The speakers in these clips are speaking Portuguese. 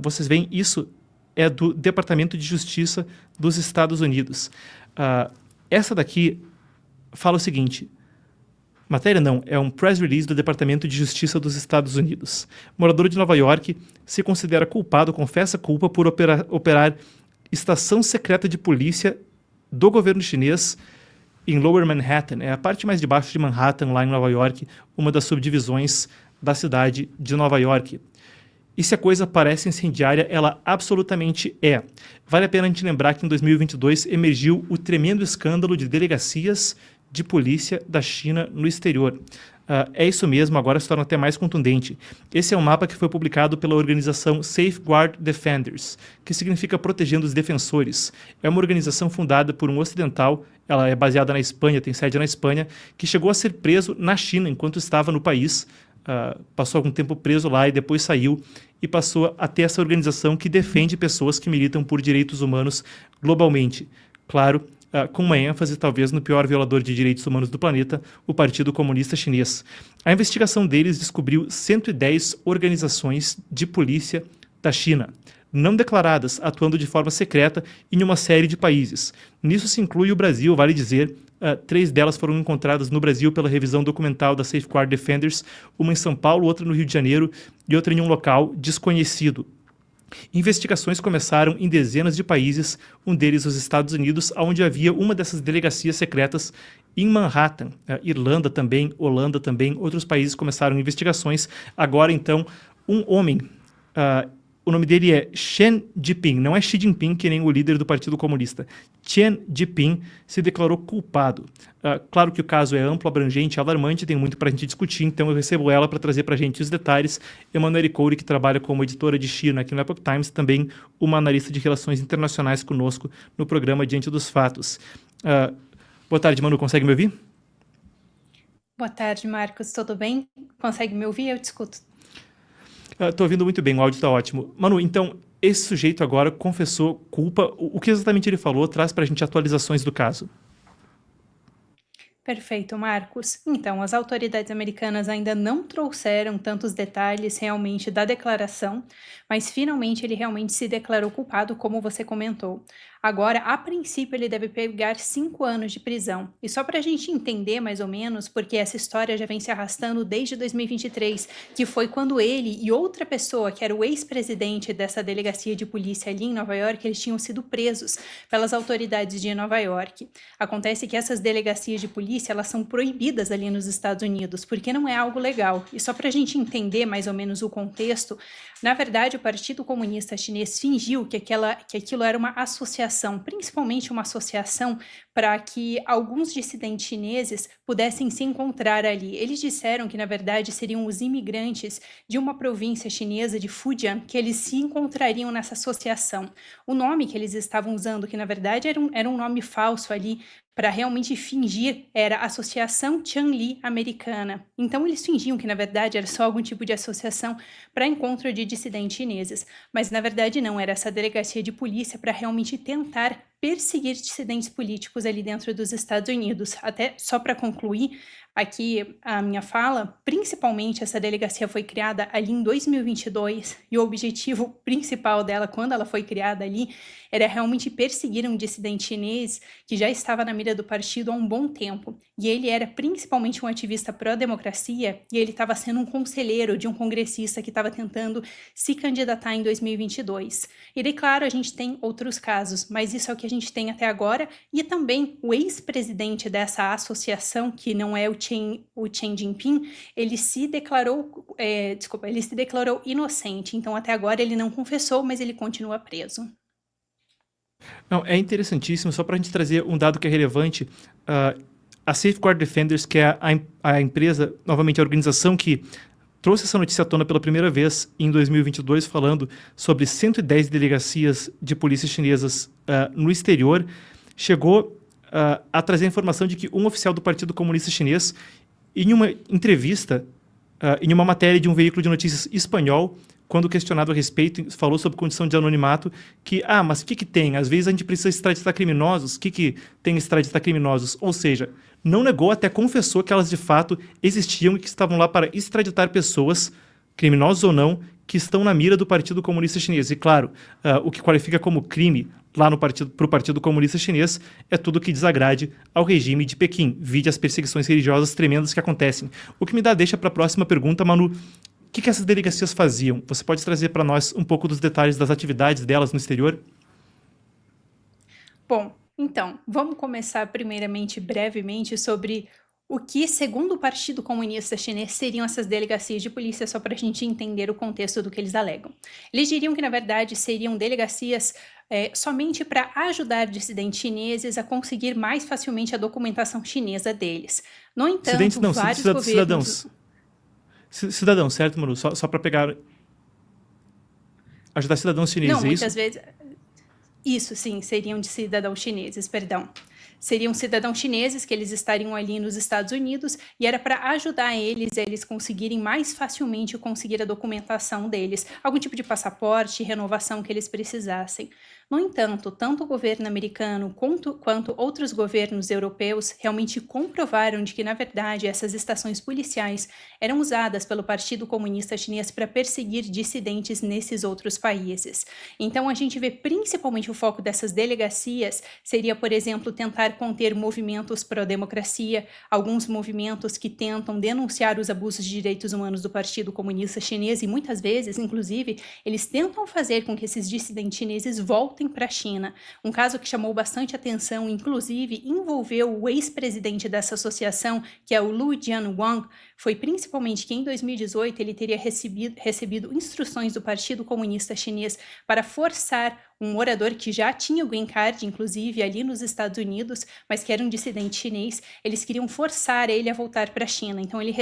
vocês veem, isso é do Departamento de Justiça dos Estados Unidos. Essa daqui fala o seguinte... Matéria não, é um press release do Departamento de Justiça dos Estados Unidos. Morador de Nova York se considera culpado, confessa culpa por operar estação secreta de polícia do governo chinês em Lower Manhattan. É a parte mais de baixo de Manhattan, lá em Nova York, uma das subdivisões da cidade de Nova York. E se a coisa parece incendiária, ela absolutamente é. Vale a pena a gente lembrar que em 2022 emergiu o tremendo escândalo de delegacias de polícia da China no exterior. É isso mesmo, agora se torna até mais contundente. Esse é um mapa que foi publicado pela organização Safeguard Defenders, que significa protegendo os defensores. É uma organização fundada por um ocidental, ela é baseada na Espanha, tem sede na Espanha, que chegou a ser preso na China enquanto estava no país, passou algum tempo preso lá e depois saiu e passou a ter essa organização que defende pessoas que militam por direitos humanos globalmente. Claro, com uma ênfase talvez no pior violador de direitos humanos do planeta, o Partido Comunista Chinês. A investigação deles descobriu 110 organizações de polícia da China, não declaradas, atuando de forma secreta em uma série de países. Nisso se inclui o Brasil, vale dizer. 3 delas foram encontradas no Brasil pela revisão documental da Safeguard Defenders, uma em São Paulo, outra no Rio de Janeiro e outra em um local desconhecido. Investigações começaram em dezenas de países, um deles os Estados Unidos, onde havia uma dessas delegacias secretas em Manhattan. Irlanda também, Holanda também, outros países começaram investigações. Agora, então, um homem, o nome dele é Chen Jiping, não é Xi Jinping, que nem o líder do Partido Comunista. Chen Jiping se declarou culpado. Claro que o caso é amplo, abrangente, alarmante, tem muito para a gente discutir, então eu recebo ela para trazer para a gente os detalhes. Emanuele Coure, que trabalha como editora de China aqui no Epoch Times, também uma analista de relações internacionais conosco no programa Diante dos Fatos. Boa tarde, Manu, consegue me ouvir? Boa tarde, Marcos, tudo bem? Consegue me ouvir? Eu te escuto. Estou ouvindo muito bem, o áudio está ótimo. Manu, então, esse sujeito agora confessou culpa. O que exatamente ele falou? Traz para a gente atualizações do caso. Perfeito, Marcos. Então, as autoridades americanas ainda não trouxeram tantos detalhes realmente da declaração, mas finalmente ele realmente se declarou culpado, como você comentou. Agora, a princípio, ele deve pegar 5 anos de prisão. E só para a gente entender mais ou menos, porque essa história já vem se arrastando desde 2023, que foi quando ele e outra pessoa, que era o ex-presidente dessa delegacia de polícia ali em Nova York, eles tinham sido presos pelas autoridades de Nova York. Acontece que essas delegacias de polícia, elas são proibidas ali nos Estados Unidos, porque não é algo legal. E só para a gente entender mais ou menos o contexto, na verdade, o Partido Comunista Chinês fingiu que aquilo era uma associação, principalmente uma associação para que alguns dissidentes chineses pudessem se encontrar ali. Eles disseram que, na verdade, seriam os imigrantes de uma província chinesa de Fujian, que eles se encontrariam nessa associação. O nome que eles estavam usando, que na verdade era um nome falso ali, para realmente fingir, era Associação Chanli Americana. Então eles fingiam que na verdade era só algum tipo de associação para encontro de dissidentes chineses, mas na verdade não, era essa delegacia de polícia para realmente tentar perseguir dissidentes políticos ali dentro dos Estados Unidos. Até só para concluir aqui a minha fala, principalmente essa delegacia foi criada ali em 2022 e o objetivo principal dela, quando ela foi criada ali, era realmente perseguir um dissidente chinês que já estava na mira do partido há um bom tempo. E ele era principalmente um ativista pró-democracia e ele estava sendo um conselheiro de um congressista que estava tentando se candidatar em 2022. E daí, claro, a gente tem outros casos, mas isso é o que a gente tem até agora. E também o ex-presidente dessa associação, que não é o Chen Jinping, ele se declarou inocente. Então, até agora ele não confessou, mas ele continua preso. Não, é interessantíssimo, só para a gente trazer um dado que é relevante, a Safeguard Defenders, que é a empresa, novamente a organização que trouxe essa notícia à tona pela primeira vez em 2022, falando sobre 110 delegacias de polícia chinesas no exterior, chegou a trazer a informação de que um oficial do Partido Comunista Chinês, em uma entrevista, em uma matéria de um veículo de notícias espanhol, quando questionado a respeito, falou sobre condição de anonimato, que, mas o que tem? Às vezes a gente precisa extraditar criminosos, o que tem extraditar criminosos? Ou seja, não negou, até confessou que elas de fato existiam e que estavam lá para extraditar pessoas criminosos ou não, que estão na mira do Partido Comunista Chinês. E, claro, o que qualifica como crime lá para o Partido Comunista Chinês é tudo que desagrade ao regime de Pequim, vide as perseguições religiosas tremendas que acontecem. O que me dá deixa para a próxima pergunta, Manu. O que essas delegacias faziam? Você pode trazer para nós um pouco dos detalhes das atividades delas no exterior? Bom, então, vamos começar primeiramente, brevemente, sobre o que, segundo o Partido Comunista Chinês, seriam essas delegacias de polícia, só para a gente entender o contexto do que eles alegam. Eles diriam que, na verdade, seriam delegacias somente para ajudar dissidentes chineses a conseguir mais facilmente a documentação chinesa deles. No entanto, Dissidentes não, vários governos... Cidadãos, certo, Manu? Só para pegar... Ajudar cidadãos chineses, Não, é isso? muitas vezes... Isso, sim, seriam de cidadãos chineses, perdão. Seriam cidadãos chineses que eles estariam ali nos Estados Unidos e era para ajudar eles a eles conseguirem mais facilmente conseguir a documentação deles, algum tipo de passaporte, renovação que eles precisassem. No entanto, tanto o governo americano quanto outros governos europeus realmente comprovaram de que, na verdade, essas estações policiais eram usadas pelo Partido Comunista Chinês para perseguir dissidentes nesses outros países. Então, a gente vê principalmente o foco dessas delegacias seria, por exemplo, tentar conter movimentos pró-democracia, alguns movimentos que tentam denunciar os abusos de direitos humanos do Partido Comunista Chinês e muitas vezes, inclusive, eles tentam fazer com que esses dissidentes chineses voltem para a China. Um caso que chamou bastante atenção, inclusive, envolveu o ex-presidente dessa associação, que é o Lu Jianwang, foi principalmente que em 2018 ele teria recebido instruções do Partido Comunista Chinês para forçar um morador que já tinha o green card, inclusive ali nos Estados Unidos, mas que era um dissidente chinês, eles queriam forçar ele a voltar para a China. Então ele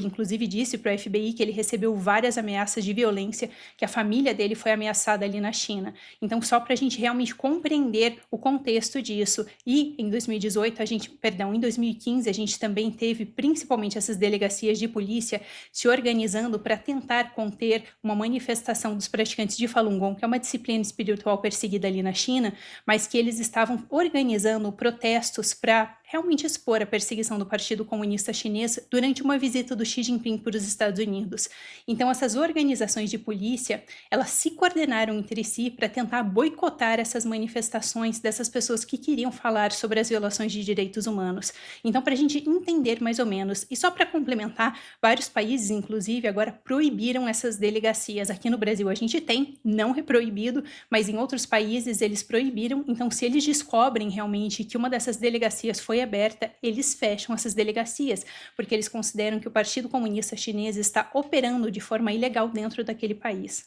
inclusive disse para o FBI que ele recebeu várias ameaças de violência, que a família dele foi ameaçada ali na China. Então só para a gente realmente compreender o contexto disso. E em 2015 a gente também teve principalmente essas delegacias de polícia se organizando para tentar conter uma manifestação dos praticantes de Falun Gong, que é uma disciplina espiritual perseguida ali na China, mas que eles estavam organizando protestos para realmente expor a perseguição do Partido Comunista Chinês durante uma visita do Xi Jinping para os Estados Unidos. Então, essas organizações de polícia, elas se coordenaram entre si para tentar boicotar essas manifestações dessas pessoas que queriam falar sobre as violações de direitos humanos. Então, para a gente entender mais ou menos, e só para complementar, vários países, inclusive, agora proibiram essas delegacias. Aqui no Brasil a gente tem, não é proibido, mas em outros países eles proibiram. Então, se eles descobrem realmente que uma dessas delegacias foi aberta, eles fecham essas delegacias, porque eles consideram que o Partido Comunista Chinês está operando de forma ilegal dentro daquele país.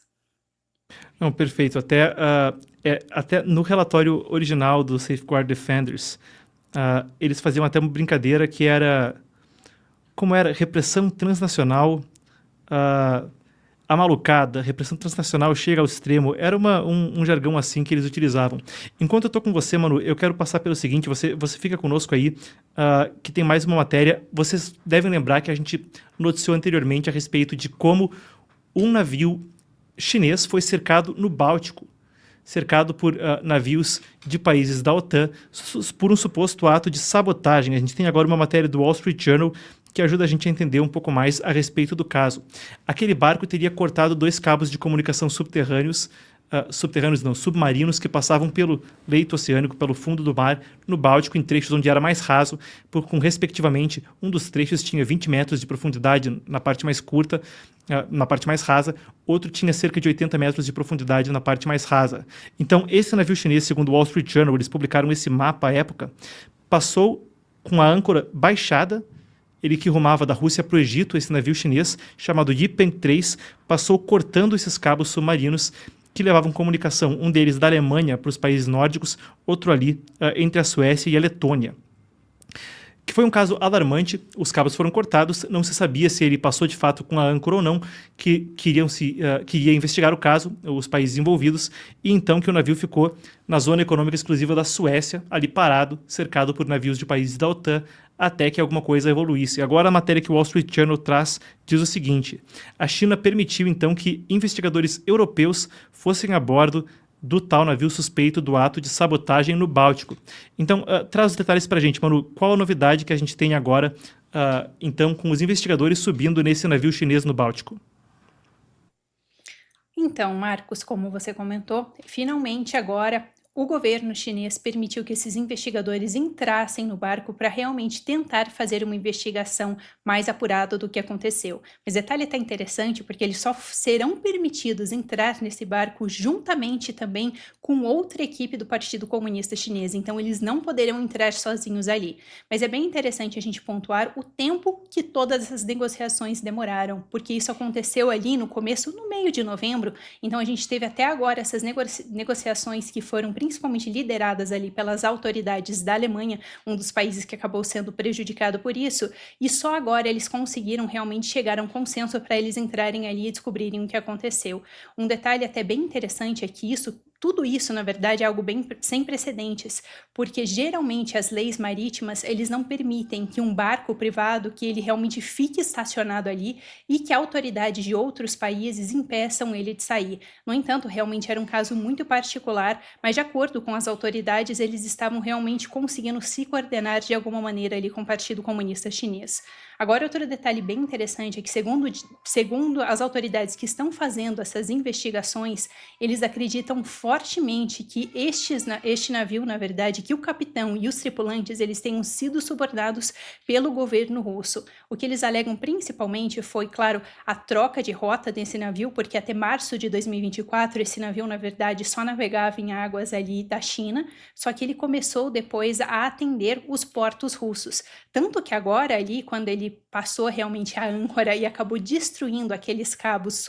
Não, perfeito. Até no relatório original do Safeguard Defenders, eles faziam até uma brincadeira que era como era repressão transnacional amalucada, repressão transnacional chega ao extremo, era um jargão assim que eles utilizavam. Enquanto eu estou com você, Manu, eu quero passar pelo seguinte, você fica conosco aí, que tem mais uma matéria. Vocês devem lembrar que a gente noticiou anteriormente a respeito de como um navio chinês foi cercado no Báltico, cercado por navios de países da OTAN, por um suposto ato de sabotagem. A gente tem agora uma matéria do Wall Street Journal que ajuda a gente a entender um pouco mais a respeito do caso. Aquele barco teria cortado 2 cabos de comunicação submarinos que passavam pelo leito oceânico, pelo fundo do mar, no Báltico, em trechos onde era mais raso, respectivamente, um dos trechos tinha 20 metros de profundidade na parte mais curta, na parte mais rasa, outro tinha cerca de 80 metros de profundidade na parte mais rasa. Então, esse navio chinês, segundo o Wall Street Journal, eles publicaram esse mapa à época, passou com a âncora baixada. Ele que rumava da Rússia para o Egito, esse navio chinês, chamado Yipeng 3, passou cortando esses cabos submarinos que levavam comunicação, um deles da Alemanha para os países nórdicos, outro ali entre a Suécia e a Letônia. Que foi um caso alarmante, os cabos foram cortados, não se sabia se ele passou de fato com a âncora ou não, queria investigar o caso, os países envolvidos, e então que o navio ficou na zona econômica exclusiva da Suécia, ali parado, cercado por navios de países da OTAN, até que alguma coisa evoluísse. Agora a matéria que o Wall Street Journal traz diz o seguinte: a China permitiu então que investigadores europeus fossem a bordo do tal navio suspeito do ato de sabotagem no Báltico. Então, traz os detalhes para a gente, Manu. Qual a novidade que a gente tem agora, então, com os investigadores subindo nesse navio chinês no Báltico? Então, Marcos, como você comentou, finalmente agora o governo chinês permitiu que esses investigadores entrassem no barco para realmente tentar fazer uma investigação mais apurada do que aconteceu. Mas o detalhe está interessante porque eles só serão permitidos entrar nesse barco juntamente também com outra equipe do Partido Comunista Chinês. Então, eles não poderão entrar sozinhos ali. Mas é bem interessante a gente pontuar o tempo que todas essas negociações demoraram, porque isso aconteceu ali no começo, no meio de novembro. Então, a gente teve até agora essas negociações que foram principalmente lideradas ali pelas autoridades da Alemanha, um dos países que acabou sendo prejudicado por isso, e só agora eles conseguiram realmente chegar a um consenso para eles entrarem ali e descobrirem o que aconteceu. Um detalhe até bem interessante é que tudo isso, na verdade, é algo bem sem precedentes, porque geralmente as leis marítimas, eles não permitem que um barco privado, que ele realmente fique estacionado ali e que autoridades de outros países impeçam ele de sair. No entanto, realmente era um caso muito particular, mas de acordo com as autoridades, eles estavam realmente conseguindo se coordenar de alguma maneira ali com o Partido Comunista Chinês. Agora, outro detalhe bem interessante é que, segundo as autoridades que estão fazendo essas investigações, eles acreditam fortemente que este navio, na verdade, que o capitão e os tripulantes, eles tenham sido subornados pelo governo russo. O que eles alegam principalmente foi, claro, a troca de rota desse navio, porque até março de 2024 esse navio, na verdade, só navegava em águas ali da China, só que ele começou depois a atender os portos russos. Tanto que agora ali, quando ele passou realmente a âncora e acabou destruindo aqueles cabos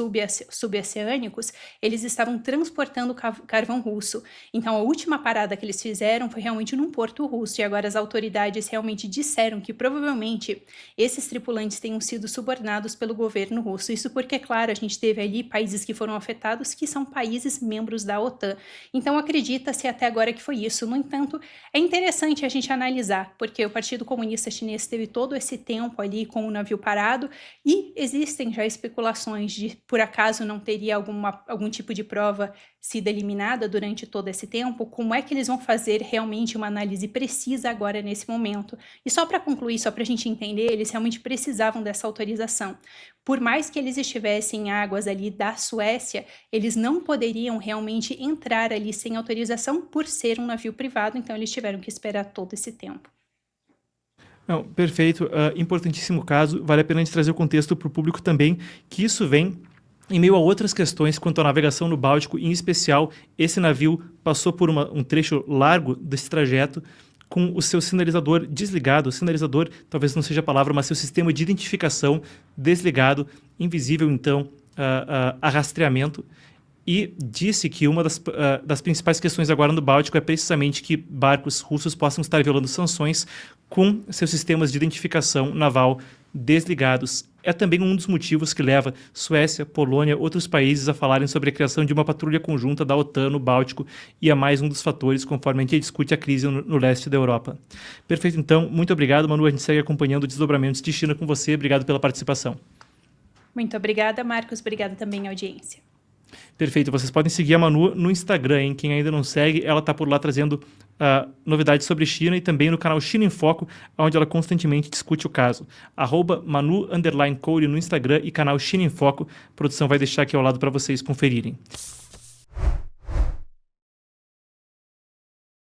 suboceânicos, eles estavam transportando carvão russo. Então, a última parada que eles fizeram foi realmente num porto russo, e agora as autoridades realmente disseram que provavelmente esses tripulantes tenham sido subornados pelo governo russo. Isso porque, claro, a gente teve ali países que foram afetados, que são países membros da OTAN. Então, acredita-se até agora que foi isso. No entanto, é interessante a gente analisar, porque o Partido Comunista Chinês teve todo esse tempo ali com o navio parado, e existem já especulações de, por acaso, não teria algum tipo de prova sido eliminada durante todo esse tempo. Como é que eles vão fazer realmente uma análise precisa agora nesse momento? E só para concluir, só para a gente entender, eles realmente precisavam dessa autorização. Por mais que eles estivessem em águas ali da Suécia, eles não poderiam realmente entrar ali sem autorização por ser um navio privado, então eles tiveram que esperar todo esse tempo. Não, perfeito. Importantíssimo caso. Vale a pena a gente trazer o contexto para o público também, que isso vem em meio a outras questões quanto à navegação no Báltico. Em especial, esse navio passou por um trecho largo desse trajeto com o seu sinalizador desligado. O sinalizador talvez não seja a palavra, mas seu sistema de identificação desligado, invisível, então, a rastreamento. E disse que uma das principais questões agora no Báltico é precisamente que barcos russos possam estar violando sanções com seus sistemas de identificação naval desligados. É também um dos motivos que leva Suécia, Polônia, outros países a falarem sobre a criação de uma patrulha conjunta da OTAN no Báltico, e é mais um dos fatores conforme a gente discute a crise no leste da Europa. Perfeito, então. Muito obrigado, Manu. A gente segue acompanhando desdobramentos de China com você. Obrigado pela participação. Muito obrigada, Marcos. Obrigada também à audiência. Perfeito. Vocês podem seguir a Manu no Instagram, hein? Quem ainda não segue, ela está por lá trazendo novidades sobre China, e também no canal China em Foco, onde ela constantemente discute o caso. @Manu_Code no Instagram e canal China em Foco. A produção vai deixar aqui ao lado para vocês conferirem.